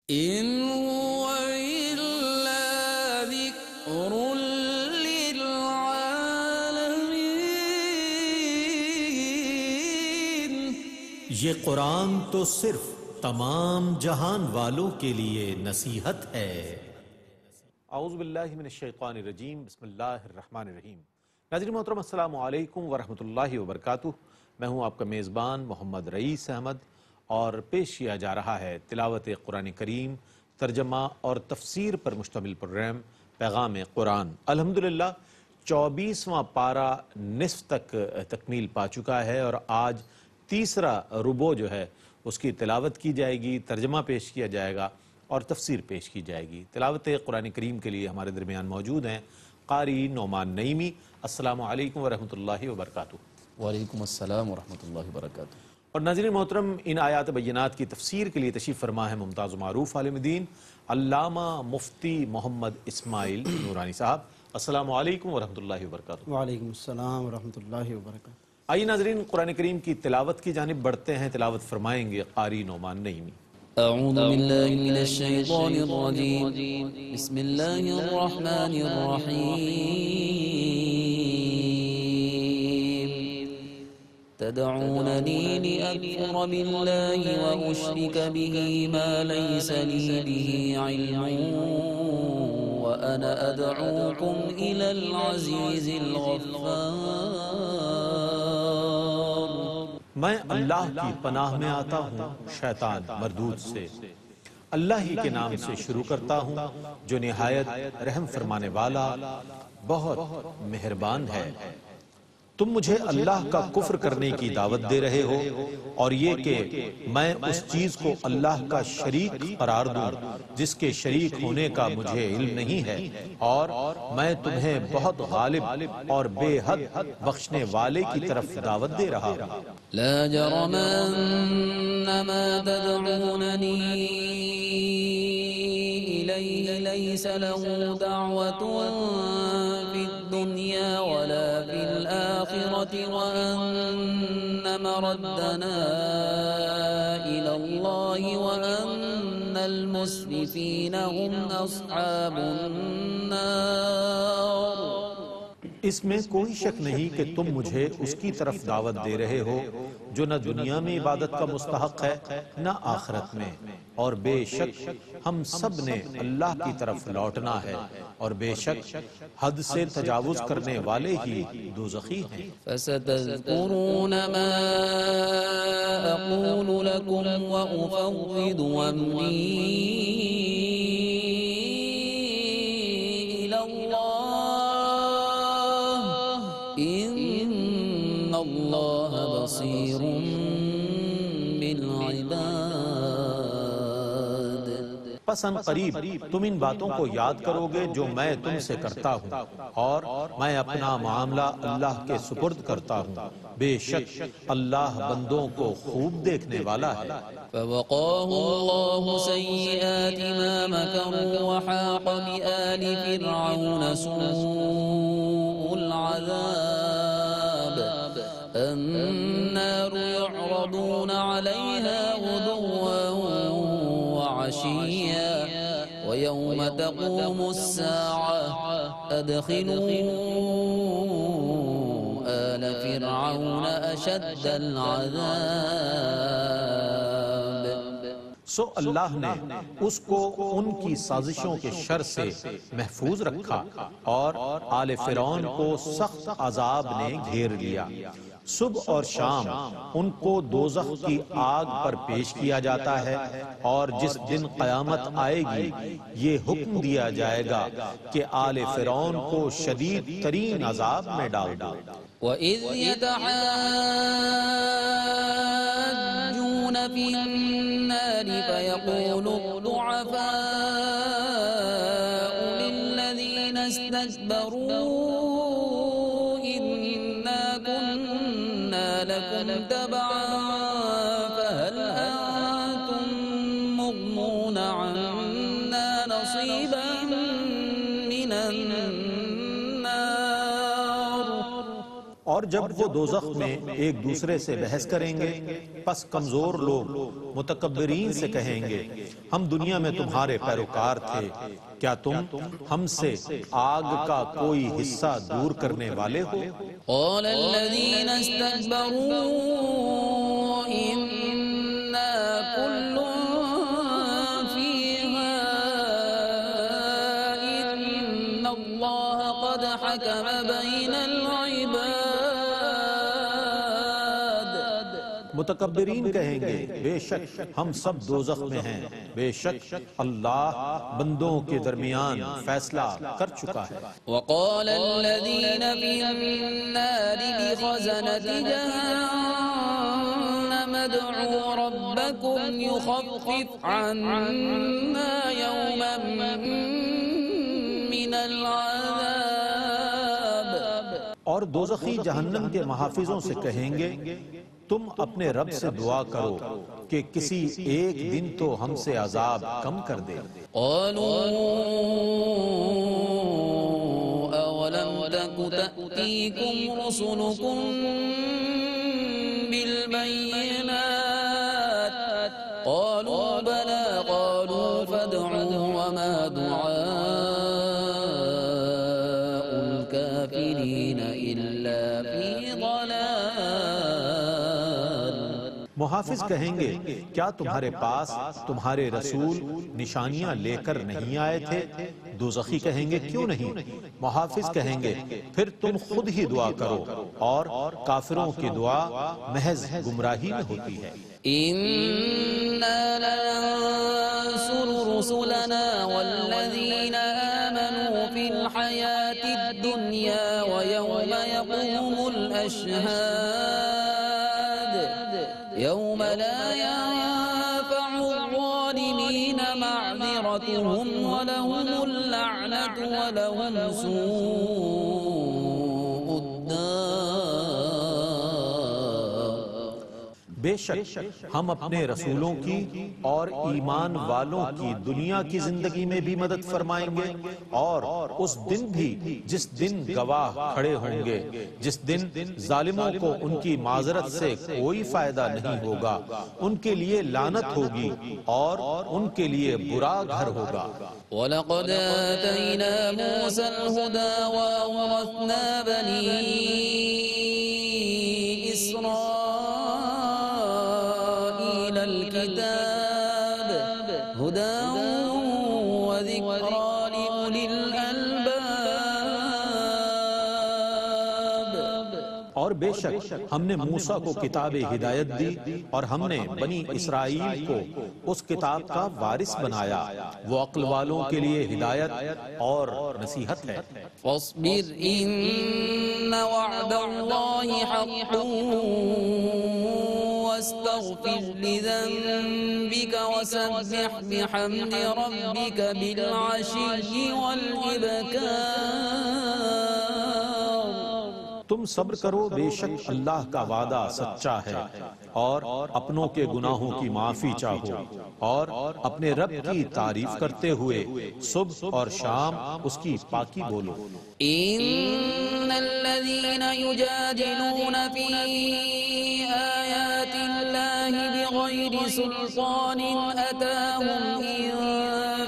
إن هو إلا ذكر للعالمين. یہ قرآن تو صرف تمام جہان والوں کے لیے نصیحت ہے۔ اعوذ باللہ من الشیطان الرجیم، بسم اللہ الرحمن الرحیم۔ ناظرین محترم، السلام علیکم ورحمۃ اللہ وبرکاتہ۔ میں ہوں آپ کا میزبان محمد رئیس احمد، اور پیش کیا جا رہا ہے تلاوت قرآن کریم، ترجمہ اور تفسیر پر مشتمل پروگرام پیغام قرآن۔ الحمدللہ 24واں پارہ نصف تک تکمیل پا چکا ہے، اور آج تیسرا ربع جو ہے اس کی تلاوت کی جائے گی، ترجمہ پیش کیا جائے گا اور تفسیر پیش کی جائے گی۔ تلاوت قرآن کریم کے لیے ہمارے درمیان موجود ہیں قاری نعمان نعیمی۔ السلام علیکم ورحمۃ اللہ وبرکاتہ۔ وعلیکم السلام ورحمۃ اللہ وبرکاتہ۔ اور ناظرین محترم، ان آیات بینات کی تفسیر کے لیے تشریف فرما ہے ممتاز و معروف عالم دین علامہ مفتی محمد اسماعیل نورانی صاحب۔ السلام علیکم ورحمۃ اللہ وبرکاتہ۔ وعلیکم السلام ورحمۃ اللہ وبرکاتہ۔ آئیے ناظرین قرآن کریم کی تلاوت کی جانب بڑھتے ہیں۔ تلاوت فرمائیں گے قاری نعمان نعیمی۔ أعوذ بالله من الشيطان الرجيم. بسم الله الرحمن الرحيم. تدعونني لأكفر بالله وأشرك به ما ليس لي به علم وأنا أدعوكم إلى العزيز الغفار. میں اللہ کی پناہ میں آتا ہوں شیطان مردود سے۔ اللہ ہی کے نام سے شروع کرتا ہوں جو نہایت رحم فرمانے والا بہت مہربان ہے۔ تم مجھے اللہ کا کفر کرنے کی دعوت دے رہے ہو، اور یہ کہ میں اس چیز کو اللہ کا شریک قرار دوں جس کے شریک ہونے کا مجھے علم نہیں ہے، اور میں تمہیں بہت غالب اور بے حد بخشنے والے کی طرف دعوت دے رہا ہوں۔ لا جرم أن ما تدعونني إليه ليس له دعوة في الدنيا ولا في الآخرة وأن مردنا إلى الله وأن المسرفين هم أصحاب النار. اس میں کوئی شک نہیں کہ تم مجھے اس کی طرف دعوت دے رہے ہو جو نہ دنیا میں عبادت کا مستحق ہے نہ آخرت میں، اور بے شک ہم سب نے اللہ کی طرف لوٹنا ہے، اور بے شک حد سے تجاوز کرنے والے ہی دوزخی ہیں۔ فستذكرون ما أقول لكم وأفوض أمري إلى الله إن الله بصير بالعباد. پس ان قریب تم ان باتوں کو یاد کرو گے جو میں تم سے کرتا ہوں، اور میں اپنا معاملہ اللہ کے سپرد کرتا ہوں، بے شک اللہ بندوں کو خوب دیکھنے والا ہے۔ فوقاه الله سيئات ما مكروا وحاق بآل فرعون سوء العذاب. النار يعرضون عليها غدوا وعشيا ويوم تقوم الساعة أدخلوا آل فرعون أشد العذاب. سو اللہ نے اس کو ان کی سازشوں کے شر سے محفوظ رکھا، اور آل فرعون کو سخت عذاب نے گھیر لیا۔ صبح اور شام ان کو دوزخ کی آگ پر پیش کیا جاتا ہے، اور جس دن قیامت آئے گی یہ حکم دیا جائے گا کہ آل فرعون کو شدید ترین عذاب میں ڈال دو۔ وَإِذْ يَتَحَاجُّونَ فِي النَّارِ فَيَقُولُ الضُّعَفَاءُ لِلَّذِينَ اسْتَكْبَرُوا إِنَّا كُنَّا لَكُمْ تَبَعًا فَهَلْ أَنْتُمْ مُغْنُونَ عَنَّا نَصِيبًا مِنَ النَّارِ. اور جب وہ دوزخ میں ایک دوسرے سے بحث کریں گے پس کمزور لوگ متکبرین سے کہیں گے ہم دنیا میں تمہارے پیروکار تھے، کیا تم ہم سے آگ کا کوئی حصہ دور کرنے والے ہو؟ قال الذين استكبروا إنا كل فيها إن الله قد حكم بين العباد. متکبرین کہیں گے بے شک ہم سب دوزخ میں ہیں، بے شک اللہ بندوں کے درمیان فیصلہ کر چکا ہے۔ وقال الذين في النار لخزنة جهنم ادعوا ربكم يخفف عنا يوما من العذاب. اور دوزخی جہنم کے محافظوں سے کہیں گے تم اپنے رب سے دعا کرو کہ کسی ایک دن تو ہم سے عذاب کم کر دے۔ قالوا اولم تك تأتيكم رسلكم بالبينات قالوا بلى قالوا فادعوا وما دعاء الكافرين إلا في ضلال. محافظ کہیں گے کیا تمہارے پاس تمہارے رسول نشانیاں لے کر نہیں آئے تھے؟ دوزخی کہیں گے کیوں نہیں؟ محافظ کہیں گے پھر تم خود ہی دعا کرو، اور کافروں کی دعا محض گمراہی میں ہوتی ہے۔ إنا لننصر رسلنا والذين آمنوا في الحياة الدنيا ويوم يقوم الأشهاد يوم لا ينفع الظالمين معذرتهم ولهم اللعنة ولهم سوء الدار. بے شک ہم اپنے رسولوں کی اور ایمان والوں کی دنیا کی زندگی میں بھی مدد فرمائیں گے، اور اس دن بھی جس دن گواہ کھڑے ہوں گے، جس دن ظالموں کو ان کی معذرت سے کوئی فائدہ نہیں ہوگا، ان کے لیے لعنت ہوگی اور ان کے لیے برا گھر ہوگا۔ وَلَقَدْ آتَيْنَا مُوسَى الْهُدَى وَأَوْرَثْنَا بَنِي إِسْرَائِيلَ الْكِتَابَ هُدًى وَذِكْرَى لِأُولِي الْأَلْبَابِ. اور بے شک ہم نے موسیٰ کو کتاب ہدایت دی اور ہم نے بنی اسرائیل کو اس کتاب کا وارث بنایا، وہ عقل والوں کے لیے ہدایت اور نصیحت ہے۔ فاصبر إن وعد الله حق واستغفر لذنبك وسبح بحمد ربك بالعشي والإبكار. تم صبر کرو، بے شک اللہ کا وعدہ سچا ہے، اور اپنوں کے گناہوں کی معافی چاہو اور اپنے رب کی تعریف کرتے ہوئے صبح اور شام اس کی پاکی بولو۔ إن الذين يجادلون في آيات الله بغير سلطان أتاهم إن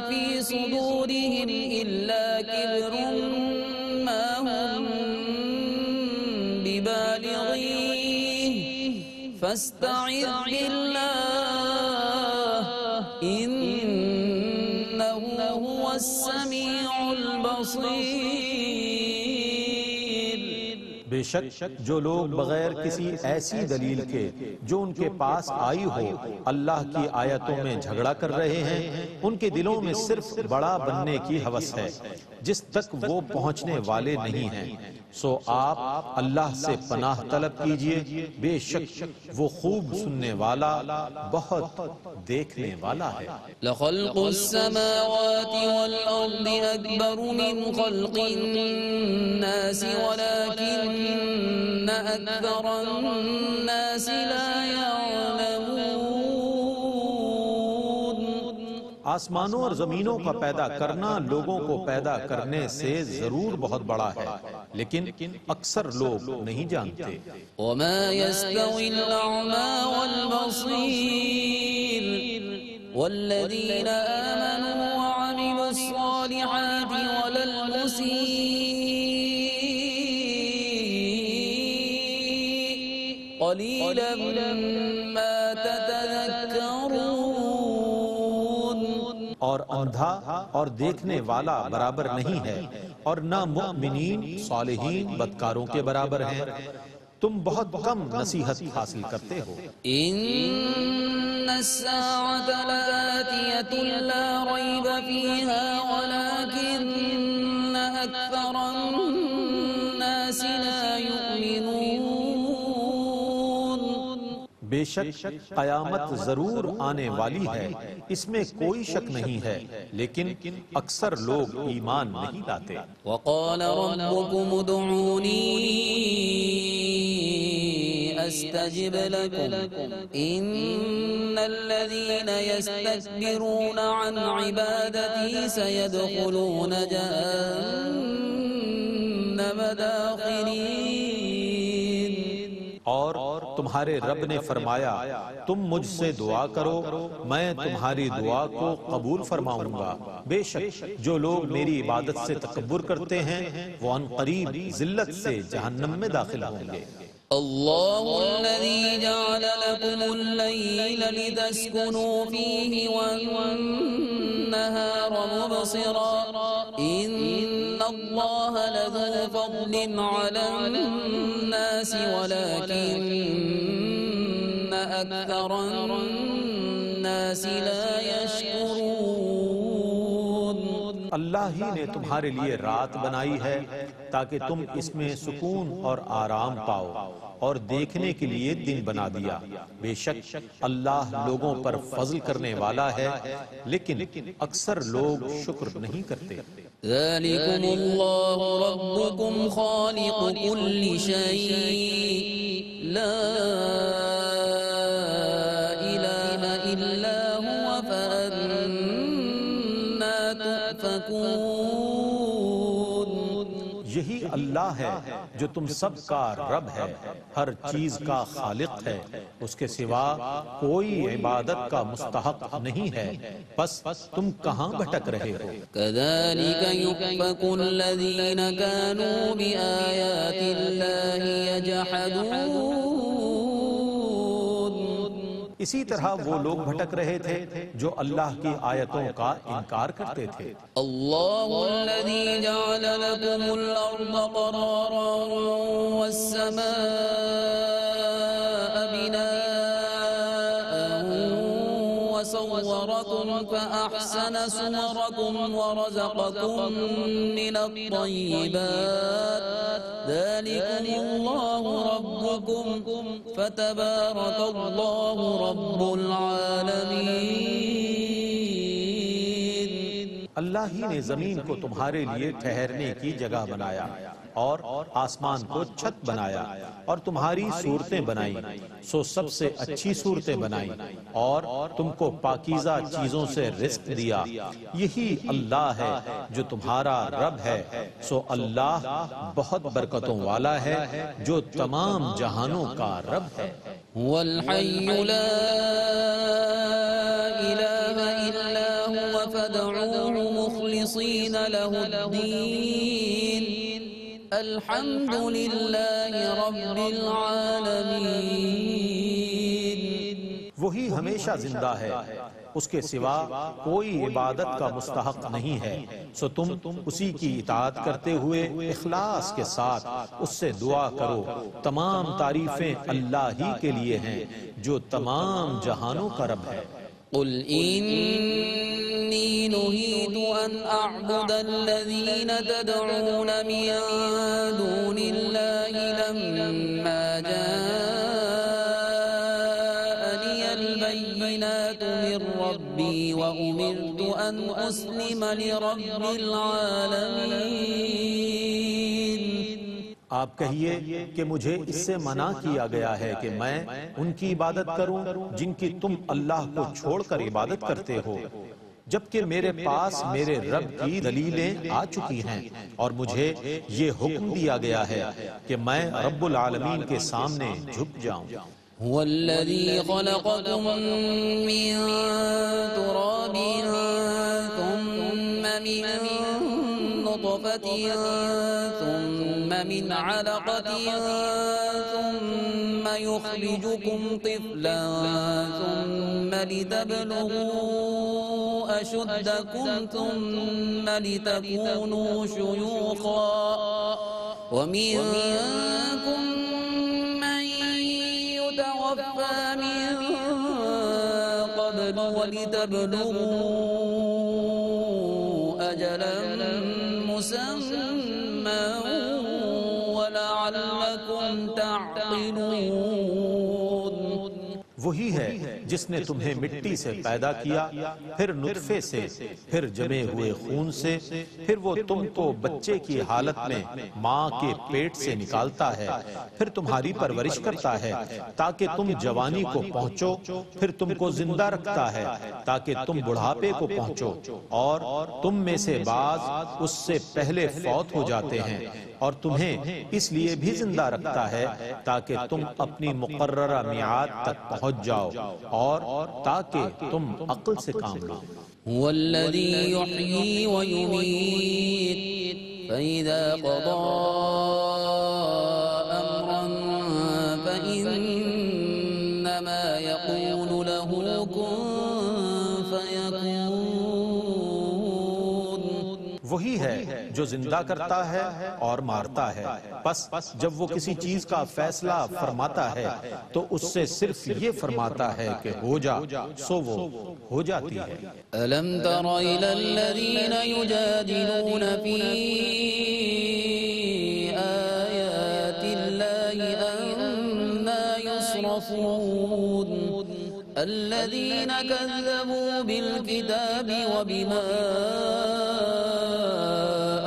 في صدورهم إلا كبر ما هم ببالغيه فاستعذ بالله إنه هو السميع البصير. بے شک جو لوگ بغیر کسی ایسی دلیل کے جو ان کے پاس آئی ہو اللہ کی آیتوں میں جھگڑا کر رہے ہیں، ان کے دلوں میں صرف بڑا بننے کی ہوس ہے جس تک وہ پہنچنے والے نہیں ہیں۔ سو آپ اللہ سے پناہ طلب کیجئے، بے شک وہ خوب سننے والا، بہت دیکھنے والا ہے۔ لخلق السماوات والأرض أكبر من خلق الناس ولكن أكثر الناس لا يعلمون. آسمانوں اور زمینوں کا پیدا کرنا لوگوں کو پیدا کرنے سے ضرور بہت بڑا ہے، لیکن اکثر لوگ نہیں جانتے۔ وما يستوي الأعمى والبصير والذين آمنوا وعملوا الصالحات ولا المسيء قليلا ما تتذكرون۔ اور اندھا اور دیکھنے والا برابر نہیں ہے، اور نہ مؤمنین صالحین بدکاروں کے برابر ہیں، تم بہت کم نصیحت حاصل کرتے ہو۔ إن الساعة لآتية لا ريب فيها ولكن أكثر الناس لا يؤمنون۔ بے شک قیامت ضرور آنے والی ہے، اس میں کوئی شک نہیں ہے، لیکن اکثر لوگ ایمان نہیں لاتے۔ وقال ربكم ادعوني استجب لكم ان الذين يستكبرون عن عبادتي سيدخلون جهنم داخرين۔ اور تمہارے رب نے فرمایا تم مجھ سے دعا کرو، میں تمہاری دعا کو قبول فرماؤں گا۔ بے شک جو لوگ میری عبادت سے تکبر کرتے ہیں وہ ان قریب ذلت سے جہنم میں داخل ہوں گے۔ الله الذي جعل لكم الليل لتسكنوا فيه والنهار مبصرا إن الله لذو فضل على الناس ولكن أكثر الناس لا يشكرون۔ اللہ ہی نے تمہارے لیے رات بنائی ہے تاکہ تم اس میں سکون اور آرام پاؤ، اور دیکھنے کے لیے دن بنا دیا۔ بے شک اللہ لوگوں پر فضل کرنے والا ہے، لیکن اکثر لوگ شکر نہیں کرتے۔ ذلكم الله ربكم خالق كل شيء لا إله إلا هو فأنا تؤفكون۔ یہی اللہ ہے جو تم سب کا رب ہے، ہر چیز کا خالق ہے، اس کے سوا کوئی عبادت کا مستحق نہیں ہے، پس تم کہاں بھٹک رہے ہو؟ كذلك يؤفك الذين كانوا بآيات الله يجحدون۔ اسی طرح وہ لوگ بھٹک رہے تھے جو اللہ کی آیتوں کا انکار کرتے تھے۔ الله الذي جعل لكم الأرض قرارا والسماء بناء وصوركم فأحسن صوركم ورزقكم من الطيبات ذلكم الله ربكم فتبارك الله رب العالمين۔ اللہ ہی نے زمین کو تمہارے لیے ٹھہرنے کی جگہ بنایا، اور آسمان کو چھت بنایا، اور تمہاری صورتیں بنائی، سو سب سے اچھی صورتیں بنائی، اور تم کو پاکیزہ چیزوں سے رزق دیا۔ یہی اللہ ہے جو تمہارا رب ہے، سو اللہ بہت برکتوں والا ہے جو تمام جہانوں کا رب ہے۔ هو الحي لا إله إلا هو فادعوه مخلصين له الدين الحمد لله رب العالمين۔ وہی ہمیشہ زندہ ہے، اس کے سوا کوئی عبادت کا مستحق نہیں ہے، سو تم اسی کی اطاعت کرتے ہوئے اخلاص کے ساتھ اس سے دعا کرو۔ تمام تعریفیں اللہ ہی کے لیے ہیں جو تمام جہانوں کا رب ہے۔ قل إني نهيت أن أعبد الذين تدعون من دون الله لما جاءني البينات من ربي وأمرت أن أسلم لرب العالمين۔ آپ کہیے کہ مجھے اس سے منع کیا گیا ہے کہ میں ان کی عبادت کروں جن کی تم اللہ کو چھوڑ کر عبادت کرتے ہو، جبکہ میرے پاس میرے رب کی دلیلیں آ چکی ہیں اور مجھے یہ حکم دیا گیا ہے کہ میں رب العالمین کے سامنے جھک جاؤں۔ هو الذي خلقكم من تراب ثم من نطفة ثم من علقة ثم يخرجكم طفلا ثم لتبلغوا أشدكم ثم لتكونوا شيوخا ومنكم من يتوفى من قبل ولتبلغوا أجلا مسمى ولعلكم تعقلون۔ وہی ہے جس نے تمہیں مٹی سے پیدا کیا، پھر نطفے سے، پھر جمے ہوئے خون سے، پھر وہ تم کو بچے کی حالت میں ماں کے پیٹ سے نکالتا ہے، پھر تمہاری پرورش کرتا ہے تاکہ تم جوانی کو پہنچو، پھر تم کو زندہ رکھتا ہے تاکہ تم بڑھاپے کو پہنچو، اور تم میں سے بعض اس سے پہلے فوت ہو جاتے ہیں، اور تمہیں اس لیے بھی زندہ رکھتا ہے تاکہ تم اپنی مقررہ میعاد تک پہنچ جاؤ اور تاکہ تم عقل سے کام لو۔ هو الذي يحيي ويميت فإذا قضى أمرا فإنما يقول له كن فيكون۔ وہی ہے جو زندہ کرتا ہے اور مارتا ہے، پس جب وہ کسی چیز کا فیصلہ فرماتا ہے تو اس سے صرف یہ فرماتا ہے کہ ہو جا، سو وہ ہو جاتی ہے۔ ألم تر إلى الذين يجادلون في آيات الله أنى يصرفون الذين كذبوا بالكتاب وبما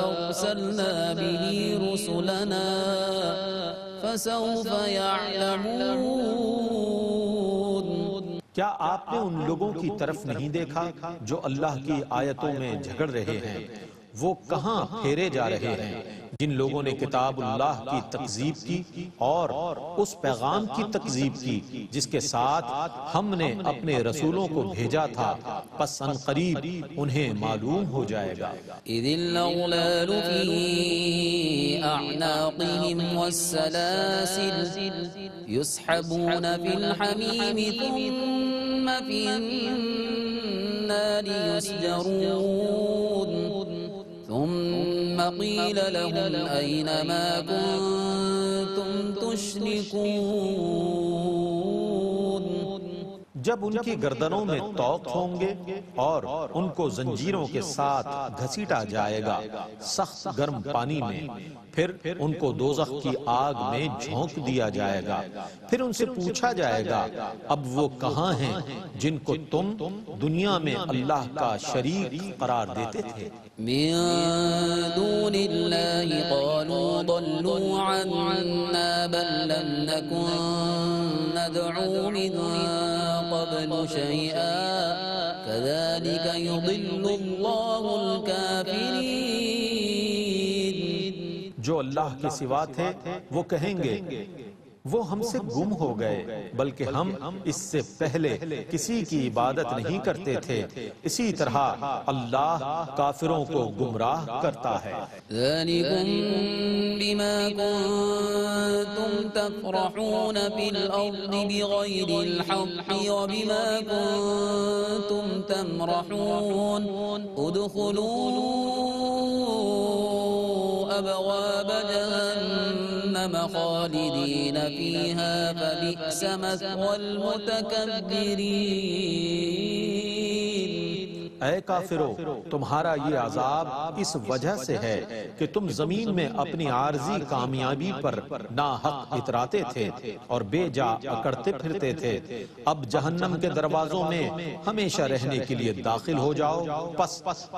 أرسلنا به رسلنا فسوف يعلمون۔ کیا آپ نے ان لوگوں کی طرف نہیں دیکھا جو اللہ کی آیتوں میں جھگڑ رہے ہیں؟ وہ کہاں پھیرے جا رہے ہیں؟ جن لوگوں نے کتاب اللہ کی تکذیب کی اور اس پیغام کی تکذیب کی جس کے ساتھ ہم نے اپنے رسولوں کو بھیجا تھا، پس ان قریب انہیں معلوم ہو جائے گا۔ إذ الأغلال في أعناقهم والسلاسل يسحبون في الحميم ثم في النار يسجرون ثم قيل لهم أين ما كنتم تشركون۔ جب ان کی گردنوں میں طوق ہوں گے اور ان کو زنجیروں کے ساتھ گھسیٹا جائے گا سخت گرم پانی میں، پھر ان کو دوزخ کی آگ میں جھونک دیا جائے گا، پھر ان سے پوچھا جائے گا اب وہ کہاں ہیں جن کو تم دنیا میں اللہ کا شریک قرار دیتے تھے؟ من دون الله قالوا ضلوا عنا بل لم نكن ندعو من قبل شيئا كذلك يضل الله الكافرين۔ جو اللہ کے سوا تھے وہ کہیں گے وہ ہم سے گم ہو گئے، بلکہ ہم اس سے پہلے کسی کی عبادت نہیں کرتے تھے، اسی طرح اللہ کافروں کو گمراہ کرتا ہے۔ ذلكم بما كنتم تفرحون في الأرض بغير الحق وبما كنتم تمرحون ادخلوا أبواب جهنم خالدين فيها فبئس مثوى المتكبرين۔ اے کافرو، تمہارا یہ عذاب اس وجہ سے ہے کہ تم زمین میں اپنی عارضی کامیابی پر ناحق اتراتے تھے اور بے جا اکڑتے پھرتے تھے، اب جہنم کے دروازوں میں ہمیشہ رہنے کے لیے داخل ہو جاؤ، پس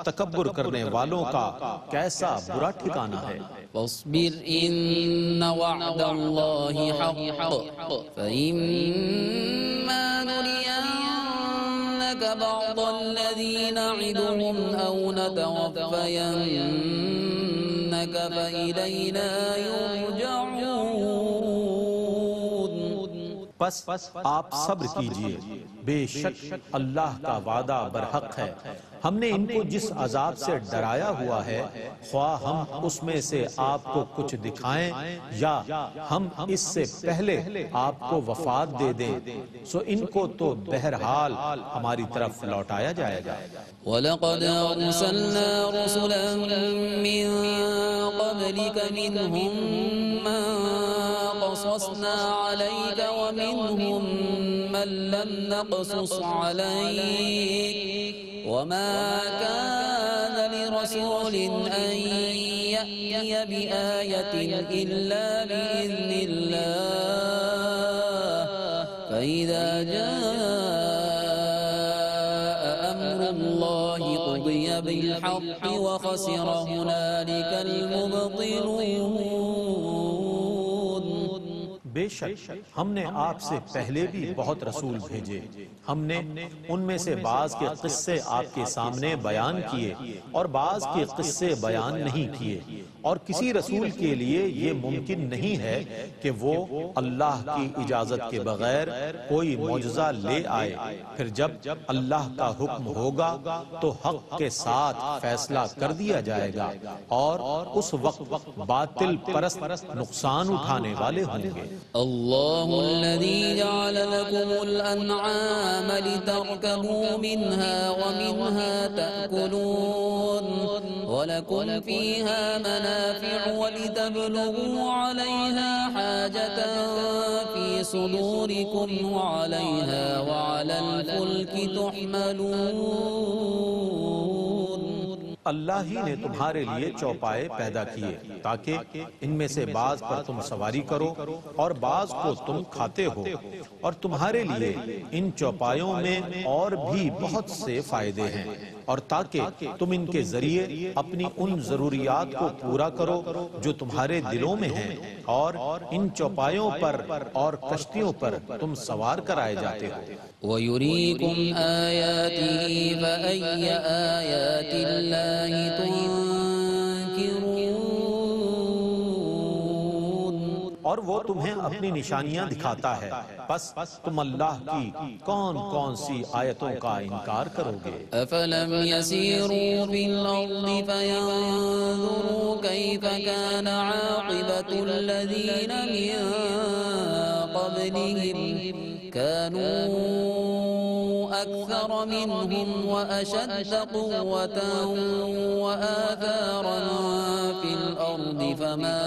تکبر کرنے والوں کا کیسا برا ٹھکانہ ہے۔ فاصبر إن وعد الله حق فإما نرينك نُرِيَنَّكَ بَعْضَ الَّذِي نَعِدُهُمْ أَوْ نَتَوَفَّيَنَّكَ فَإِلَيْنَا يُرْجَعُونَ پس آپ صبر کیجئے، بے شک اللہ کا وعدہ برحق ہے۔ ہم نے ان کو جس عذاب سے ڈرایا ہوا ہے، خواہ ہم اس میں سے آپ کو کچھ دکھائیں یا ہم اس سے پہلے آپ کو وفات دے دیں، سو ان کو تو بہرحال ہماری طرف لوٹایا جائے گا۔ وَلَقَدْ أَرْسَلْنَا رُسُلًا مِّن قَبْلِكَ مِنْهُم مَّن قَصَصْنَا عَلَيْكَ وَمِنْهُم مَّن لَّمْ نَقْصُصْ عَلَيْكَ وَمَا كَانَ لِرَسُولٍ أَن يَأْتِيَ بِآيَةٍ إِلَّا بِإِذْنِ اللَّهِ فَإِذَا جَاءَ أَمْرُ اللَّهِ قُضِيَ بِالْحَقِّ وَخَسِرَ هُنَالِكَ الْمُبْطِلُونَ۔ بے شک ہم نے آپ سے پہلے بھی بہت رسول بھیجے، ہم نے ان میں سے بعض کے قصے آپ کے سامنے بیان کیے اور بعض کے قصے بیان نہیں کیے، اور کسی رسول کے لیے یہ ممکن نہیں ہے کہ وہ اللہ کی اجازت کے بغیر کوئی معجزہ لے آئے، پھر جب اللہ کا حکم ہوگا تو حق کے ساتھ فیصلہ کر دیا جائے گا، اور اس وقت باطل پرست نقصان اٹھانے والے ہوں گے۔ اللہ الذي جعل لكم الأنعام لتركبوا منها ومنها تأكلون ولكم فيها منافع ولتبلغوا عليها حاجة في صدوركم وعليها وعلى الفلك تحملون۔ اللہ ہی نے تمہارے لیے چوپائے پیدا کیے تاکہ ان میں سے بعض پر تم سواری کرو اور بعض کو تم کھاتے ہو، اور تمہارے لیے ان چوپایوں میں اور بھی بہت سے فائدے ہیں، اور تاکہ تم ان کے ذریعے اپنی ان ضروریات کو پورا کرو جو تمہارے دلوں میں ہیں، اور ان چوپایوں پر اور کشتیوں پر تم سوار کرائے جاتے ہو۔ وَيُرِيكُمْ آيَاتِهِ فَأَيَّ آيَاتِ اللَّهِ تُنْكِرُونَ۔ اور وہ تمہیں اپنی نشانیاں دکھاتا ہے، پس تم اللہ کی کون کون سی آیتوں کا انکار کرو گے؟ أَفَلَمْ يَسِيرُوا فِي الْأَرْضِ فَيَنْظُرُوا كَيْفَ كَانَ عَاقِبَةُ الَّذِينَ مِنْ قَبْلِهِمْ كَانُوا أَكْثَرَ مِنْهُمْ وَأَشَدَّ قُوَّةً وَآثَارًا فِي الْأَرْضِ فَمَا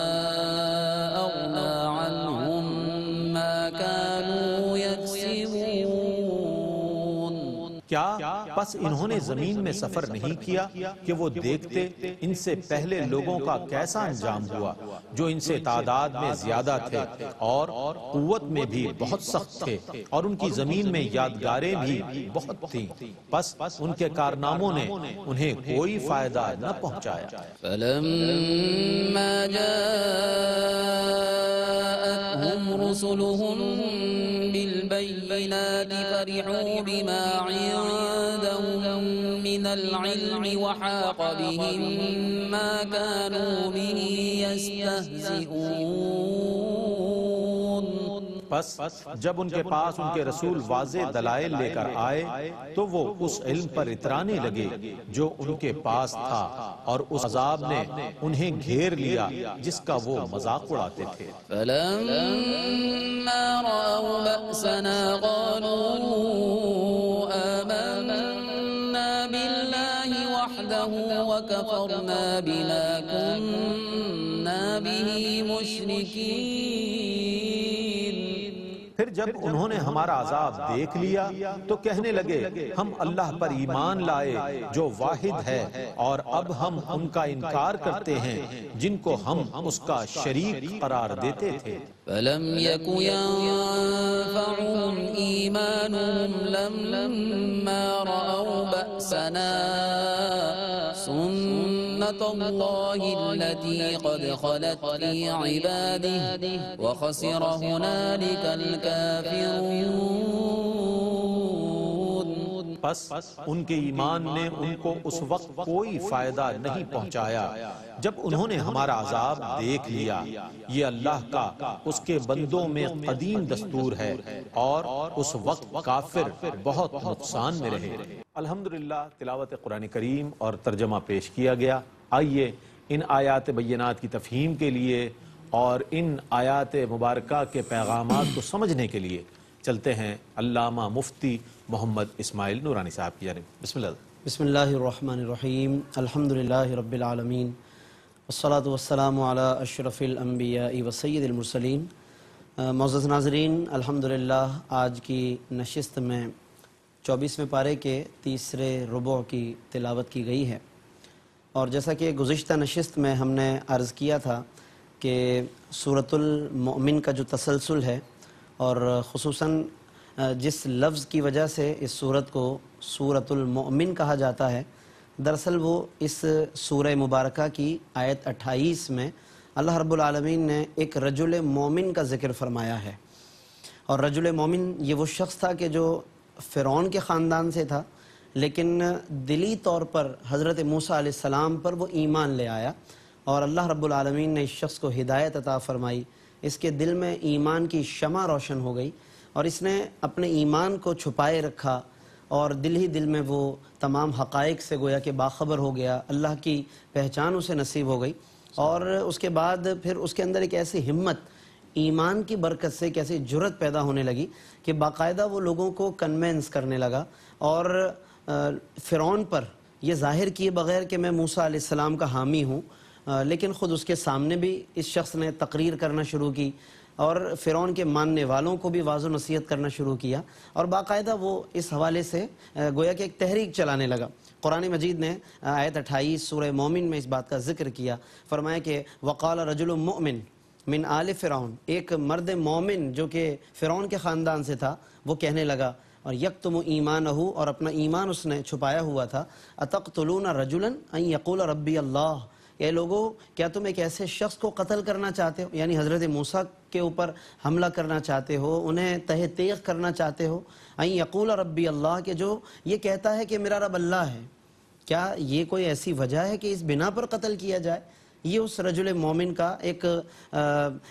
أَغْنَى عَنْهُمْ مَا كَانُوا يَكْسِبُونَ۔ کیا پس انہوں نے زمین میں سفر نہیں کیا کہ وہ دیکھتے ان سے پہلے لوگوں کا کیسا انجام ہوا جو ان سے تعداد میں زیادہ تھے اور قوت میں بھی بہت سخت تھے، اور ان کی زمین میں یادگاریں بھی بہت تھیں، پس ان کے کارناموں نے انہیں کوئی فائدہ نہ پہنچایا۔ فَلَمَّا جَاءَتْهُمْ رُسُلُهُم بِالْبَيِّنَاتِ فَرِحُوا بِمَا عِندَهُم مِّنَ الْعِلْمِ وَحَاقَ بِهِم مَّا كَانُوا بِهِ يَسْتَهْزِئُونَ۔ پس جب ان کے پاس ان کے رسول واضح دلائل لے کر آئے تو وہ اس علم پر اترانے لگے جو ان کے پاس تھا، اور اس عذاب نے انہیں گھیر لیا جس کا وہ مذاق اڑاتے تھے۔ فَلَمَّا رَأَوْا بَأْسَنَا قَالُوا آمَنَّا بِاللَّهِ وَحْدَهُ وَكَفَرْنَا بِمَا كُنَّا بِهِ مُشْرِكِينَ۔ پھر جب انہوں نے ہمارا عذاب دیکھ لیا تو کہنے لگے ہم اللہ پر ایمان لائے جو واحد ہے، اور اب ہم ان کا انکار کرتے ہیں جن کو ہم اس کا شریک قرار دیتے تھے۔ فَلَمْ يَكُ يَنفَعُهُمْ إِيمَانُهُمْ لَمَّا رَأَوْا بَأْسَنَا سُنَّةَ اللَّهِ الَّتِي قَدْ خَلَتْ فِي عِبَادِهِ وَخَسِرَ هُنَالِكَ الْكَافِرُونَ۔ پس ان کے ایمان نے ان کو اس وقت کوئی فائدہ نہیں پہنچایا جب انہوں نے ہمارا عذاب دیکھ لیا۔ یہ اللہ کا اس کے بندوں میں قدیم دستور ہے اور اس وقت کافر بہت نقصان میں رہے۔ الحمدللہ تلاوت قرآن کریم اور ترجمہ پیش کیا گیا۔ آئیے ان آیات بینات کی تفہیم کے لیے اور ان آیات مبارکہ کے پیغامات کو سمجھنے کے لیے چلتے ہیں علامہ مفتی محمد اسماعیل نورانی صاحب کی جانب۔ بسم اللہ۔ بسم اللہ الرحمن الرحیم، الحمدللہ رب العالمین، والصلاة والسلام علی اشرف الانبیاء وسید المرسلین۔ معزز ناظرین، الحمدللہ آج کی نشست میں 24ویں پارے کے تیسرے ربع کی تلاوت کی گئی ہے، اور جیسا کہ گزشتہ نشست میں ہم نے عرض کیا تھا کہ سورۃ المؤمن کا جو تسلسل ہے اور خصوصاً جس لفظ کی وجہ سے اس سورت کو سورۃ المؤمن کہا جاتا ہے، دراصل وہ اس سورہ مبارکہ کی آیت 28 میں اللہ رب العالمین نے ایک رجل مومن کا ذکر فرمایا ہے۔ اور رجل مومن یہ وہ شخص تھا کہ جو فرعون کے خاندان سے تھا، لیکن دلی طور پر حضرت موسیٰ علیہ السلام پر وہ ایمان لے آیا، اور اللہ رب العالمین نے اس شخص کو ہدایت عطا فرمائی، اس کے دل میں ایمان کی شمع روشن ہو گئی، اور اس نے اپنے ایمان کو چھپائے رکھا، اور دل ہی دل میں وہ تمام حقائق سے گویا کہ باخبر ہو گیا، اللہ کی پہچان اسے نصیب ہو گئی، اور اس کے بعد پھر اس کے اندر ایک ایسی ہمت ایمان کی برکت سے ایک ایسی جرت پیدا ہونے لگی کہ باقاعدہ وہ لوگوں کو کنوینس کرنے لگا، اور فرعون پر یہ ظاہر کیے بغیر کہ میں موسیٰ علیہ السلام کا حامی ہوں، لیکن خود اس کے سامنے بھی اس شخص نے تقریر کرنا شروع کی، اور فرعون کے ماننے والوں کو بھی واضح نصیحت کرنا شروع کیا، اور باقاعدہ وہ اس حوالے سے گویا کہ ایک تحریک چلانے لگا۔ قرآن مجید نے آیت 28 سورہ مومن میں اس بات کا ذکر کیا، فرمایا کہ وقال رجل مؤمن من آل فرعون، ایک مرد مومن جو کہ فرعون کے خاندان سے تھا، وہ کہنے لگا، اور یکتم ایمانہ، اور اپنا ایمان اس نے چھپایا ہوا تھا، اتقتلون رجلا ان یقول ربی اللہ، اے لوگو کیا تم ایک ایسے شخص کو قتل کرنا چاہتے ہو، یعنی حضرت موسیٰ کے اوپر حملہ کرنا چاہتے ہو، انہیں تہ تیغ کرنا چاہتے ہو، ان یقول ربی اللہ، کہ جو یہ کہتا ہے کہ میرا رب اللہ ہے، کیا یہ کوئی ایسی وجہ ہے کہ اس بنا پر قتل کیا جائے؟ یہ اس رجل مومن کا ایک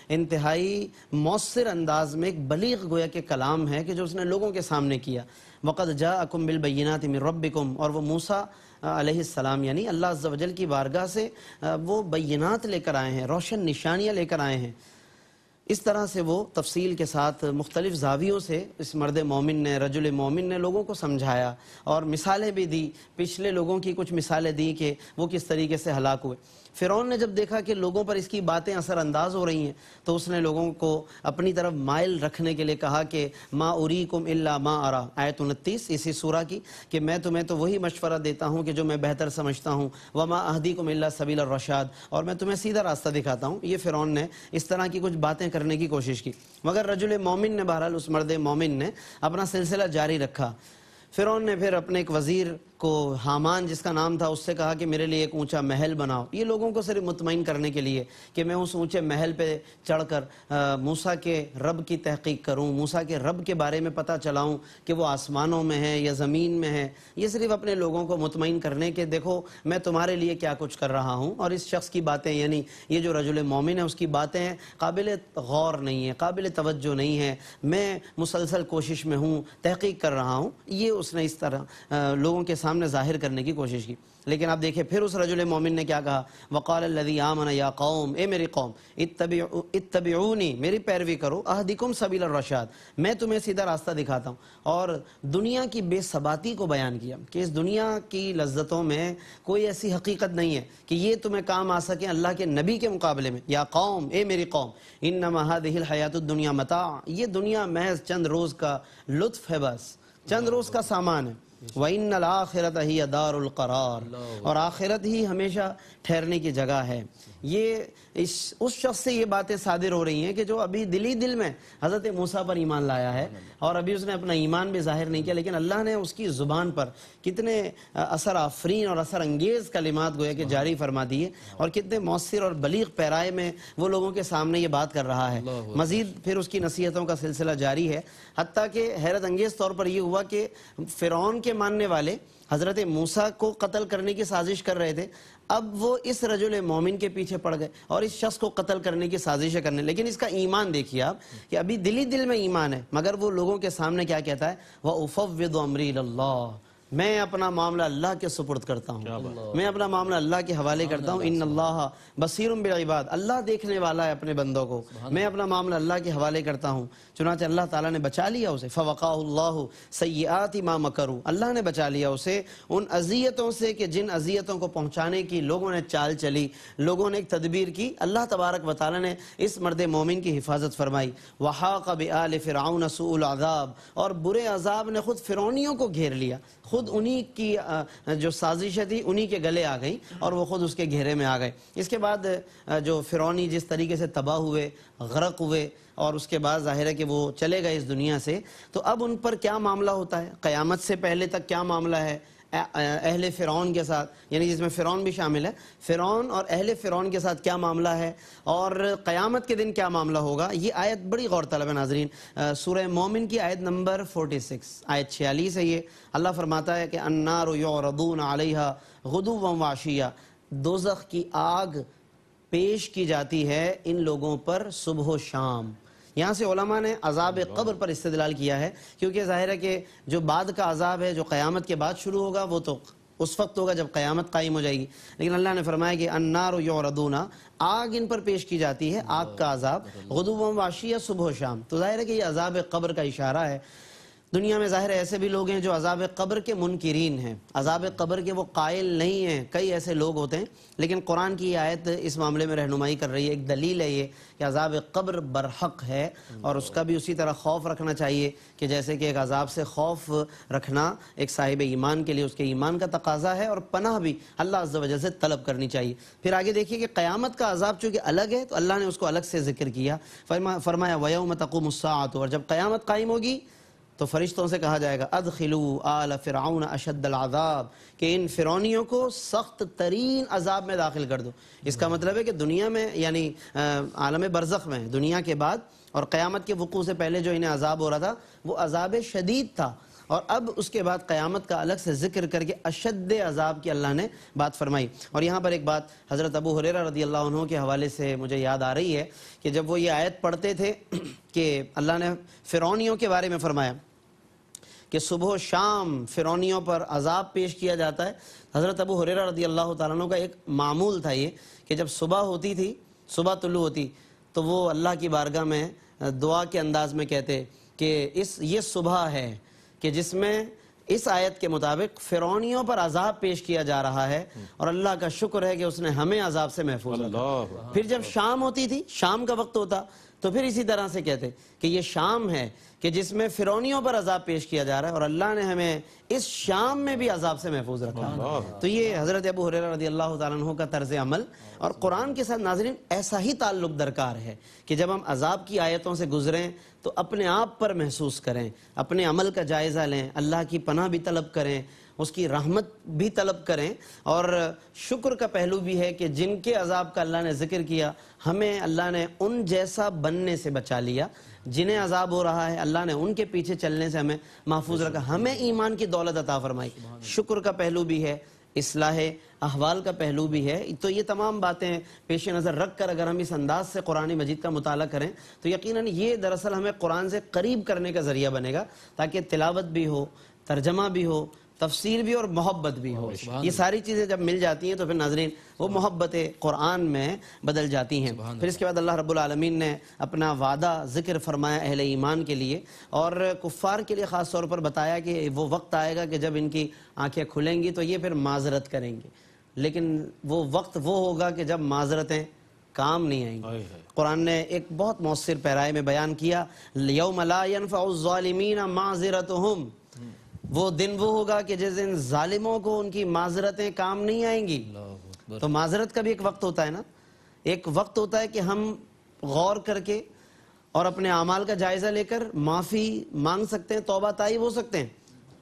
انتہائی مؤثر انداز میں ایک بلیغ گویا کہ کلام ہے کہ جو اس نے لوگوں کے سامنے کیا۔ وَقَدْ جَاءَكُمْ بِالْبَيِّنَاتِ مِنْ رَبِّكُمْ، اور وہ موسیٰ علیہ السلام یعنی اللہ عز و جل کی بارگاہ سے وہ بینات لے کر آئے ہیں، روشن نشانیاں لے کر آئے ہیں۔ اس طرح سے وہ تفصیل کے ساتھ مختلف زاویوں سے اس مرد مومن نے، رجل مومن نے لوگوں کو سمجھایا، اور مثالیں بھی دی، پچھلے لوگوں کی کچھ مثالیں دی کہ وہ کس طریقے سے ہلاک ہوئے۔ فرعون نے جب دیکھا کہ لوگوں پر اس کی باتیں اثر انداز ہو رہی ہیں، تو اس نے لوگوں کو اپنی طرف مائل رکھنے کے لیے کہا کہ ما اریکم الا ما ارا، آیت 29 اسی سورہ کی، کہ میں تمہیں تو وہی مشورہ دیتا ہوں کہ جو میں بہتر سمجھتا ہوں، وما اہدیکم الا سبیل الرشاد، اور میں تمہیں سیدھا راستہ دکھاتا ہوں۔ یہ فرعون نے اس طرح کی کچھ باتیں کرنے کی کوشش کی، مگر رجل مومن نے، بہرحال اس مرد مومن نے اپنا سلسلہ جاری رکھا۔ فرعون نے پھر اپنے ایک وزیر کو، حامان جس کا نام تھا، اس سے کہا کہ میرے لیے ایک اونچا محل بناؤ، یہ لوگوں کو صرف مطمئن کرنے کے لیے کہ میں اس اونچے محل پہ چڑھ کر موسیٰ کے رب کی تحقیق کروں، موسیٰ کے رب کے بارے میں پتہ چلاؤں کہ وہ آسمانوں میں ہے یا زمین میں ہے، یہ صرف اپنے لوگوں کو مطمئن کرنے کے دیکھو میں تمہارے لیے کیا کچھ کر رہا ہوں۔ اور اس شخص کی باتیں، یعنی یہ جو رجل مومن ہے، اس کی باتیں قابل غور نہیں ہیں، قابل توجہ نہیں ہیں، میں مسلسل کوشش میں ہوں، تحقیق کر رہا ہوں، یہ اس نے اس طرح لوگوں کے سامنے ظاہر کرنے کی کوشش کی۔ لیکن آپ دیکھیں پھر اس رجل مومن نے کیا کہا، وقال الذی آمن یا قوم، اے میری قوم، اتبعونی، میری پیروی کرو، اہدکم سبیل الرشاد، میں تمہیں سیدھا راستہ دکھاتا ہوں۔ اور دنیا کی بے ثباتی کو بیان کیا کہ اس دنیا کی لذتوں میں کوئی ایسی حقیقت نہیں ہے کہ یہ تمہیں کام آ سکیں اللہ کے نبی کے مقابلے میں۔ یا قوم، اے میری قوم، انما هذه الحیات الدنیا متاع، یہ دنیا محض چند روز کا لطف ہے، بس چند روز کا سامان ہے۔ وَإِنَّ الْآخِرَةَ هِيَ دَارُ الْقَرَارِ، اور آخرت ہی ہمیشہ ٹھہرنے کی جگہ ہے۔ یہ اس شخص سے یہ باتیں صادر ہو رہی ہیں کہ جو ابھی دلی دل میں حضرت موسیٰ پر ایمان لایا ہے، اور ابھی اس نے اپنا ایمان بھی ظاہر نہیں کیا، لیکن اللہ نے اس کی زبان پر کتنے اثر آفرین اور اثر انگیز کلمات گویا کہ جاری فرما دیے، اور کتنے مؤثر اور بلیغ پیرائے میں وہ لوگوں کے سامنے یہ بات کر رہا ہے۔ مزید پھر اس کی نصیحتوں کا سلسلہ جاری ہے، حتیٰ کہ حیرت انگیز طور پر یہ ہوا کہ فرعون کے ماننے والے حضرت موسیٰ کو قتل کرنے کی سازش کر رہے تھے، اب وہ اس رجل مومن کے پیچھے پڑ گئے اور اس شخص کو قتل کرنے کی سازشیں کرنے، لیکن اس کا ایمان دیکھیے آپ کہ ابھی دل میں ایمان ہے، مگر وہ لوگوں کے سامنے کیا کہتا ہے، وَأُفَوِّضُ أَمْرِي إِلَى اللَّهِ، میں اپنا معاملہ اللہ کے سپرد کرتا ہوں، میں اپنا معاملہ اللہ کے حوالے کرتا ہوں، ان اللہ بصیر بالعباد، اللہ دیکھنے والا ہے اپنے بندوں کو، میں اپنا معاملہ اللہ کے حوالے کرتا ہوں۔ چنانچہ اللہ تعالیٰ نے بچا لیا اسے، فَوَقَاهُ اللَّهُ سَيِّئَاتِ مَا مَكَرُوا، اللہ نے بچا لیا اسے ان اذیتوں سے کہ جن اذیتوں کو پہنچانے کی لوگوں نے چال چلی، لوگوں نے ایک تدبیر کی، اللہ تبارک و تعالیٰ نے اس مرد مومن کی حفاظت فرمائی۔ وَحَاقَ بِآلِ فِرْعَوْنَ سُوءُ الْعَذَابِ، اور برے عذاب نے خود فرعونیوں کو گھیر لیا، خود انہی کی جو سازشیں تھی انہی کے گلے آ گئیں اور وہ خود اس کے گھیرے میں آ گئے۔ اس کے بعد جو فرعونی جس طریقے سے تباہ ہوئے، غرق ہوئے، اور اس کے بعد ظاہر ہے کہ وہ چلے گئے اس دنیا سے، تو اب ان پر کیا معاملہ ہوتا ہے، قیامت سے پہلے تک کیا معاملہ ہے اہل فرعون کے ساتھ، یعنی جس میں فرعون بھی شامل ہے، فرعون اور اہل فرعون کے ساتھ کیا معاملہ ہے، اور قیامت کے دن کیا معاملہ ہوگا، یہ آیت بڑی غور طلب ہے ناظرین۔ سورہ مومن کی آیت نمبر 46، آیت 46 ہے یہ۔ اللہ فرماتا ہے کہ النار یعرضون علیہا غدوا وعشیا، دوزخ کی آگ پیش کی جاتی ہے ان لوگوں پر صبح و شام۔ یہاں سے علماء نے عذاب قبر پر استدلال کیا ہے، کیونکہ ظاہر ہے کہ جو بعد کا عذاب ہے جو قیامت کے بعد شروع ہوگا وہ تو اس وقت ہوگا جب قیامت قائم ہو جائے گی، لیکن اللہ نے فرمایا کہ النار یعرضون، آگ ان پر پیش کی جاتی ہے، آگ کا عذاب، غدوا وعشیا، صبح و شام۔ تو ظاہر ہے کہ یہ عذاب قبر کا اشارہ ہے۔ دنیا میں ظاہر ایسے بھی لوگ ہیں جو عذاب قبر کے منکرین ہیں، عذاب قبر کے وہ قائل نہیں ہیں، کئی ایسے لوگ ہوتے ہیں، لیکن قرآن کی یہ آیت اس معاملے میں رہنمائی کر رہی ہے، ایک دلیل ہے یہ کہ عذاب قبر برحق ہے، اور اس کا بھی اسی طرح خوف رکھنا چاہیے کہ جیسے کہ ایک عذاب سے خوف رکھنا ایک صاحب ایمان کے لیے اس کے ایمان کا تقاضا ہے، اور پناہ بھی اللہ عز و جل سے طلب کرنی چاہیے۔ پھر آگے دیکھیے کہ قیامت کا عذاب چونکہ الگ ہے تو اللہ نے اس کو الگ سے ذکر کیا، فرمایا وَيَوْمَ تَقُومُ السَّاعَةُ، اور جب قیامت قائم ہوگی تو فرشتوں سے کہا جائے گا ادخلوا آل فرعون اشد العذاب، کہ ان فرعونیوں کو سخت ترین عذاب میں داخل کر دو۔ اس کا مطلب ہے کہ دنیا میں یعنی عالم برزخ میں، دنیا کے بعد اور قیامت کے وقوع سے پہلے جو انہیں عذاب ہو رہا تھا وہ عذاب شدید تھا، اور اب اس کے بعد قیامت کا الگ سے ذکر کر کے اشد عذاب کی اللہ نے بات فرمائی۔ اور یہاں پر ایک بات حضرت ابو ہریرہ رضی اللہ عنہ کے حوالے سے مجھے یاد آ رہی ہے کہ جب وہ یہ آیت پڑھتے تھے کہ اللہ نے فرعونیوں کے بارے میں فرمایا کہ صبح و شام فرعونیوں پر عذاب پیش کیا جاتا ہے، حضرت ابو ہریرہ رضی اللہ تعالیٰ عنہ کا ایک معمول تھا یہ کہ جب صبح ہوتی تھی، صبح طلوع ہوتی تو وہ اللہ کی بارگاہ میں دعا کے انداز میں کہتے کہ یہ صبح ہے کہ جس میں اس آیت کے مطابق فرعونیوں پر عذاب پیش کیا جا رہا ہے، اور اللہ کا شکر ہے کہ اس نے ہمیں عذاب سے محفوظ رکھا۔ پھر جب شام ہوتی تھی، شام کا وقت ہوتا تو پھر اسی طرح سے کہتے کہ یہ شام ہے کہ جس میں فرعونیوں پر عذاب پیش کیا جا رہا ہے، اور اللہ نے ہمیں اس شام میں بھی عذاب سے محفوظ رکھا۔ تو یہ حضرت ابو ہریرہ رضی اللہ تعالیٰ عنہ کا طرز عمل، اور قرآن کے ساتھ ناظرین ایسا ہی تعلق درکار ہے کہ جب ہم عذاب کی آیتوں سے گزریں تو اپنے آپ پر محسوس کریں، اپنے عمل کا جائزہ لیں، اللہ کی پناہ بھی طلب کریں، اس کی رحمت بھی طلب کریں، اور شکر کا پہلو بھی ہے کہ جن کے عذاب کا اللہ نے ذکر کیا ہمیں اللہ نے ان جیسا بننے سے بچا لیا، جنہیں عذاب ہو رہا ہے اللہ نے ان کے پیچھے چلنے سے ہمیں محفوظ رکھا، ہمیں ایمان کی دولت عطا فرمائی۔ شکر کا پہلو بھی ہے، اصلاح احوال کا پہلو بھی ہے۔ تو یہ تمام باتیں پیش نظر رکھ کر اگر ہم اس انداز سے قرآن مجید کا مطالعہ کریں تو یقیناً یہ دراصل ہمیں قرآن سے قریب کرنے کا ذریعہ بنے گا، تاکہ تلاوت بھی ہو، ترجمہ بھی ہو، تفسیر بھی اور محبت بھی ہو۔ یہ ساری چیزیں جب مل جاتی ہیں تو پھر ناظرین وہ محبت قرآن میں بدل جاتی ہیں۔ پھر اس کے بعد اللہ رب العالمین نے اپنا وعدہ ذکر فرمایا اہل ایمان کے لیے، اور کفار کے لیے خاص طور پر بتایا کہ وہ وقت آئے گا کہ جب ان کی آنکھیں کھلیں گی تو یہ پھر معذرت کریں گے، لیکن وہ وقت وہ ہوگا کہ جب معذرتیں کام نہیں آئیں گی۔ قرآن نے ایک بہت مؤثر پیرائے میں بیان کیا، یوم لا ينفع الظالمین معذرتهم، وہ دن وہ ہوگا کہ جس دن ظالموں کو ان کی معذرتیں کام نہیں آئیں گی۔ تو معذرت کا بھی ایک وقت ہوتا ہے نا، ایک وقت ہوتا ہے کہ ہم غور کر کے اور اپنے اعمال کا جائزہ لے کر معافی مانگ سکتے ہیں، توبہ طائب ہو سکتے ہیں،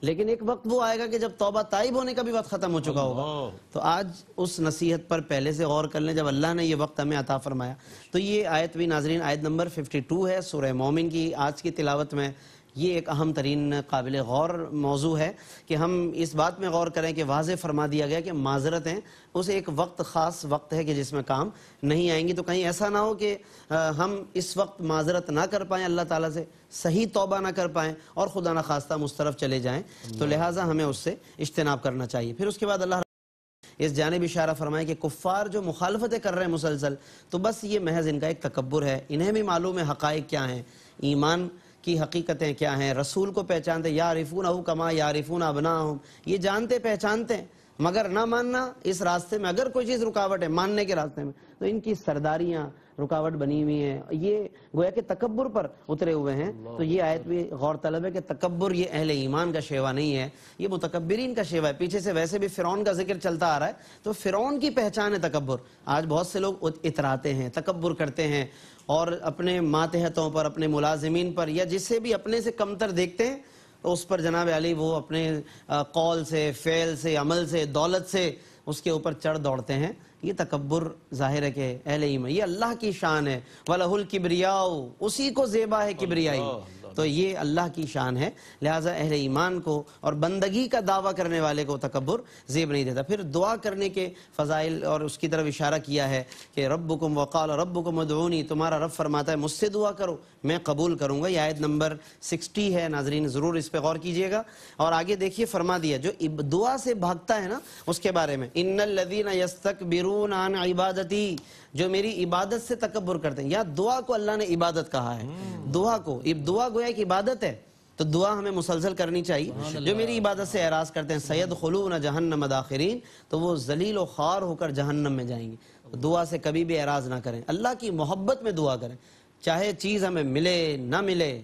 لیکن ایک وقت وہ آئے گا کہ جب توبہ طائب ہونے کا بھی وقت ختم ہو چکا ہوگا۔ تو آج اس نصیحت پر پہلے سے غور کر لیں جب اللہ نے یہ وقت ہمیں عطا فرمایا۔ تو یہ آیت بھی ناظرین آیت نمبر 52 ہے سورہ مومن کی آج کی تلاوت میں۔ یہ ایک اہم ترین قابل غور موضوع ہے کہ ہم اس بات میں غور کریں کہ واضح فرما دیا گیا کہ معذرتیں اس ایک وقت خاص وقت ہے کہ جس میں کام نہیں آئیں گی، تو کہیں ایسا نہ ہو کہ ہم اس وقت معذرت نہ کر پائیں اللہ تعالیٰ سے، صحیح توبہ نہ کر پائیں اور خدا نخواستہ مسترف چلے جائیں، تو لہٰذا ہمیں اس سے اجتناب کرنا چاہیے۔ پھر اس کے بعد اللہ اس جانب اشارہ فرمائے کہ کفار جو مخالفتیں کر رہے ہیں مسلسل، تو بس یہ محض ان کا ایک تکبر ہے، انہیں بھی معلوم ہے حقائق کیا ہیں، ایمان کی حقیقتیں کیا ہیں، رسول کو پہچانتے، یعرفونہ کما یعرفون ابناءہم، یہ جانتے پہچانتے ہیں، مگر نہ ماننا اس راستے میں اگر کوئی چیز رکاوٹ ہے ماننے کے راستے میں تو ان کی سرداریاں رکاوٹ بنی ہوئی ہیں، یہ گویا کہ تکبر پر اترے ہوئے ہیں۔ تو یہ آیت بھی غور طلب ہے کہ تکبر یہ اہل ایمان کا شیوا نہیں ہے، یہ متکبرین کا شیوا ہے۔ پیچھے سے ویسے بھی فرعون کا ذکر چلتا آ رہا ہے، تو فرعون کی پہچان ہے تکبر۔ آج بہت سے لوگ اتراتے ہیں، تکبر کرتے ہیں اور اپنے ماتحتوں پر، اپنے ملازمین پر یا جسے بھی اپنے سے کمتر دیکھتے ہیں اس پر جناب علی وہ اپنے قول سے، فعل سے، عمل سے، دولت سے اس کے اوپر چڑھ دوڑتے ہیں۔ یہ تکبر ظاہر ہے کہ اہل ایمان، یہ اللہ کی شان ہے، وَلَهُ الْكِبْرِيَاءُ، اسی کو زیبا ہے کبریائی، تو یہ اللہ کی شان ہے، لہٰذا اہل ایمان کو اور بندگی کا دعویٰ کرنے والے کو تکبر زیب نہیں دیتا۔ پھر دعا کرنے کے فضائل اور اس کی طرف اشارہ کیا ہے کہ ربکم وقال ربکم ادعونی، تمہارا رب فرماتا ہے مجھ سے دعا کرو میں قبول کروں گا۔ یہ آیت نمبر 60 ہے، ناظرین ضرور اس پہ غور کیجئے گا۔ اور آگے دیکھیے فرما دیا جو دعا سے بھاگتا ہے نا اس کے بارے میں، ان الذین یستکبرون عن عبادتی، جو میری عبادت سے تکبر کرتے ہیں۔ یا دعا کو اللہ نے عبادت کہا ہے، دعا کو، دعا گویا ایک عبادت ہے، تو دعا ہمیں مسلسل کرنی چاہیے۔ جو میری عبادت سے اعراض کرتے ہیں سیدخلون جہنم داخرین، تو وہ ذلیل و خوار ہو کر جہنم میں جائیں گے۔ دعا سے کبھی بھی اعراض نہ کریں، اللہ کی محبت میں دعا کریں، چاہے چیز ہمیں ملے نہ ملے۔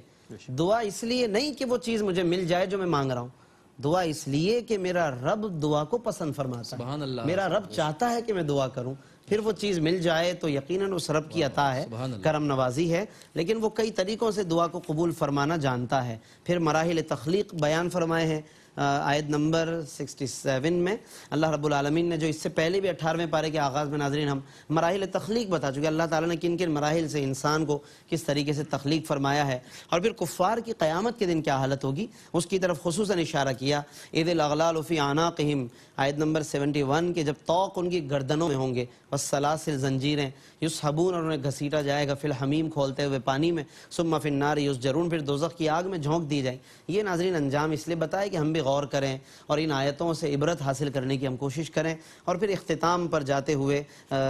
دعا اس لیے نہیں کہ وہ چیز مجھے مل جائے جو میں مانگ رہا ہوں، دعا اس لیے کہ میرا رب دعا کو پسند فرماتا ہے، میرا رب چاہتا ہے کہ میں دعا کروں، پھر وہ چیز مل جائے تو یقیناً اس رب کی عطا ہے، کرم نوازی ہے، لیکن وہ کئی طریقوں سے دعا کو قبول فرمانا جانتا ہے۔ پھر مراحل تخلیق بیان فرمائے ہیں آیت نمبر 67 میں۔ اللہ رب العالمین نے جو اس سے پہلے بھی 18ویں پارے کے آغاز میں ناظرین ہم مراحل تخلیق بتا چکے، اللہ تعالیٰ نے کن کن مراحل سے انسان کو کس طریقے سے تخلیق فرمایا ہے، اور پھر کفار کی قیامت کے دن کیا حالت ہوگی اس کی طرف خصوصاً اشارہ کیا۔ اذ الاغلال فی اعناقہم، آیت نمبر 71 کے جب طوق ان کی گردنوں میں ہوں گے، والسلاسل زنجیریں، یسحبون اور انہیں گھسیٹا جائے گا، فی الحمیم کھولتے ہوئے پانی میں، ثم فی النار یسجرون، پھر دوزخ کی آگ میں جھونک دی جائے۔ یہ ناظرین انجام اس لیے بتائے کہ ہم بھی غور کریں اور ان آیتوں سے عبرت حاصل کرنے کی ہم کوشش کریں۔ اور پھر اختتام پر جاتے ہوئے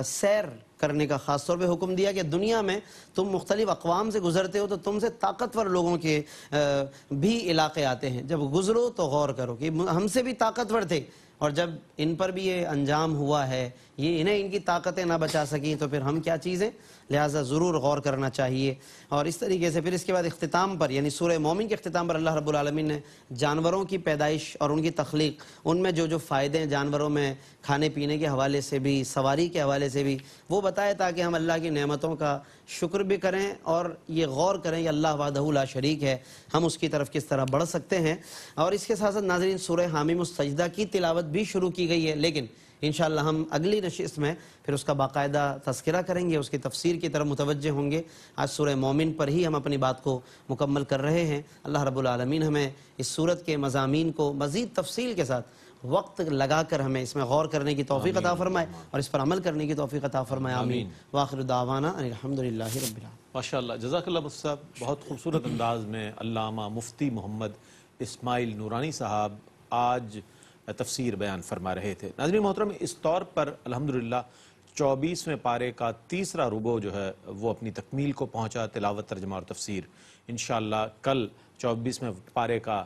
سیر کرنے کا خاص طور پہ حکم دیا کہ دنیا میں تم مختلف اقوام سے گزرتے ہو تو تم سے طاقتور لوگوں کے بھی علاقے آتے ہیں، جب گزرو تو غور کرو کہ ہم سے بھی طاقتور تھے، اور جب ان پر بھی یہ انجام ہوا ہے، یہ انہیں ان کی طاقتیں نہ بچا سکیں تو پھر ہم کیا چیزیں، لہٰذا ضرور غور کرنا چاہیے۔ اور اس طریقے سے پھر اس کے بعد اختتام پر یعنی سورہ مومن کے اختتام پر اللہ رب العالمین نے جانوروں کی پیدائش اور ان کی تخلیق، ان میں جو جو فائدے ہیں جانوروں میں کھانے پینے کے حوالے سے بھی، سواری کے حوالے سے بھی، وہ بتائے تاکہ ہم اللہ کی نعمتوں کا شکر بھی کریں اور یہ غور کریں کہ اللہ وحدہ لا شریک ہے، ہم اس کی طرف کس طرح بڑھ سکتے ہیں۔ اور اس کے ساتھ ساتھ ناظرین سورہ حامیم السجدہ کی تلاوت بھی شروع کی گئی ہے، لیکن انشاءاللہ ہم اگلی نشست میں پھر اس کا باقاعدہ تذکرہ کریں گے، اس کی تفسیر کی طرف متوجہ ہوں گے۔ آج سورہ مومن پر ہی ہم اپنی بات کو مکمل کر رہے ہیں۔ اللہ رب العالمین ہمیں اس سورت کے مضامین کو مزید تفصیل کے ساتھ وقت لگا کر ہمیں اس میں غور کرنے کی توفیق عطا فرمائے اور اس پر عمل کرنے کی توفیق عطا فرمائے، آمین۔ وآخر دعوانا ان الحمدللہ رب العالمین۔ ماشاءاللہ، جزاک اللہ صاحب، بہت خوبصورت انداز میں علامہ مفتی محمد اسماعیل نورانی صاحب آج تفسیر بیان فرما رہے تھے۔ ناظرین محترم، اس طور پر الحمدللہ 24ویں پارے کا تیسرا ربع جو ہے وہ اپنی تکمیل کو پہنچا، تلاوت، ترجمہ اور تفسیر۔ انشاءاللہ کل 24ویں پارے کا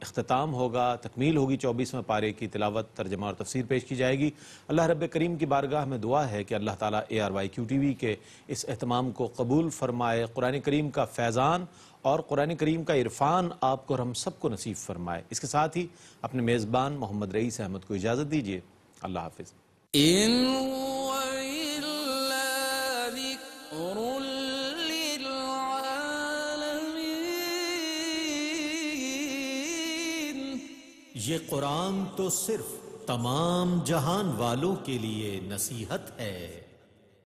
اختتام ہوگا، تکمیل ہوگی، 24ویں پارے کی تلاوت، ترجمہ اور تفسیر پیش کی جائے گی۔ اللہ رب کریم کی بارگاہ میں دعا ہے کہ اللہ تعالیٰ ARYQ کے اس اہتمام کو قبول فرمائے، قرآن کریم کا فیضان اور قرآن کریم کا عرفان آپ کو اور ہم سب کو نصیب فرمائے۔ اس کے ساتھ ہی اپنے میزبان محمد رئیس احمد کو اجازت دیجیے، اللہ حافظ۔ إن هو إلا ذكر للعالمين یہ قرآن تو صرف تمام جہان والوں کے لیے نصیحت ہے۔